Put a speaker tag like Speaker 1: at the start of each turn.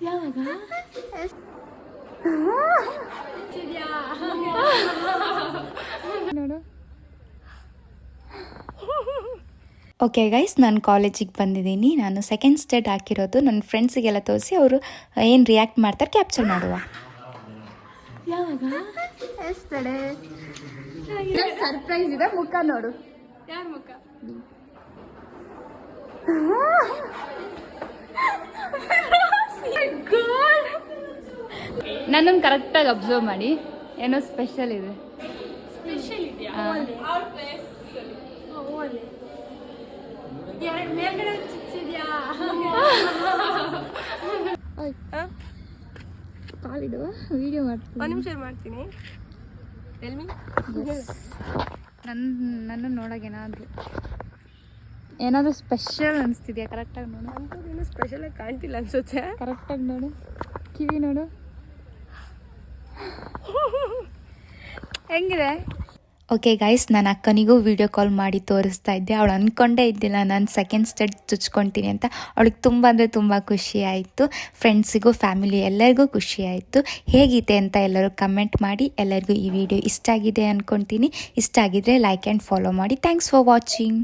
Speaker 1: ಯಾವಾಗ ನೋಡು. Okay guys, ನಾನು ಕಾಲೇಜಿಗೆ ಬಂದಿದ್ದೀನಿ. ನಾನು ಸೆಕೆಂಡ್ ಸ್ಟೇಟ್ ಹಾಕಿರೋದು. ನನ್ನ ಫ್ರೆಂಡ್ಸಿಗೆಲ್ಲ ತೋರಿಸಿ ಅವರು ಏನು ರಿಯಾಕ್ಟ್ ಮಾಡ್ತಾರೆ ಕ್ಯಾಪ್ಚರ್ ಮಾಡುವ. ಯಾವಾಗ ಸರ್ಪ್ರೈಸ್ ಇದೆ. ಮುಖ ನೋಡು. ಯಾರ ಮುಖ? ನನ್ನನ್ನು ಕರೆಕ್ಟಾಗಿ ಅಬ್ಸರ್ವ್ ಮಾಡಿ. ಏನೋ ಸ್ಪೆಷಲ್ ಇದೆ. ಸ್ಪೆಷಲ್ ಇದೆಯಾ? ಮೇಲ್ಗಡೆ ಚಿಕ್ಸಿದ್ಯಾ? ಕಾಲಿಡುವ ವಿಡಿಯೋ ಮಾಡ್ತೀನಿ. ಒಂದು ನಿಮಿಷ ಮಾಡ್ತೀನಿ. ನನ್ನ ನೋಡೋಕೆ ಏನಾದರೂ ಸ್ಪೆಷಲ್ ಅನಿಸ್ತಿದ್ಯಾ? ಕರೆಕ್ಟಾಗಿ ನೋಡು. ಅಂಥದ್ದೇನು ಸ್ಪೆಷಲಾಗಿ ಕಾಣ್ತಿಲ್ಲ ಅನ್ಸುತ್ತೆ. ಕರೆಕ್ಟಾಗಿ ನೋಡು. ಕಿವಿ ನೋಡು ಹೆಂಗಿದೆ. ಓಕೆ ಗೈಸ್, ನಾನು ಅಕ್ಕನಿಗೂ ವಿಡಿಯೋ ಕಾಲ್ ಮಾಡಿ ತೋರಿಸ್ತಾ ಇದ್ದೆ. ಅವಳು ಅಂದ್ಕೊಂಡೇ ಇದ್ದಿಲ್ಲ ನಾನು ಸೆಕೆಂಡ್ ಸ್ಟೇಟ್ ಚುಚ್ಕೊತೀನಿ ಅಂತ. ಅವಳಿಗೆ ತುಂಬ ಅಂದರೆ ತುಂಬ ಖುಷಿ ಆಯಿತು. ಫ್ರೆಂಡ್ಸಿಗೂ ಫ್ಯಾಮಿಲಿ ಎಲ್ಲರಿಗೂ ಖುಷಿ ಆಯಿತು. ಹೇಗಿದೆ ಅಂತ ಎಲ್ಲರೂ ಕಮೆಂಟ್ ಮಾಡಿ. ಎಲ್ಲರಿಗೂ ಈ ವಿಡಿಯೋ ಇಷ್ಟ ಆಗಿದೆ ಅಂದ್ಕೊತೀನಿ. ಇಷ್ಟ ಆಗಿದ್ರೆ ಲೈಕ್ ಆ್ಯಂಡ್ ಫಾಲೋ ಮಾಡಿ. Thanks for watching.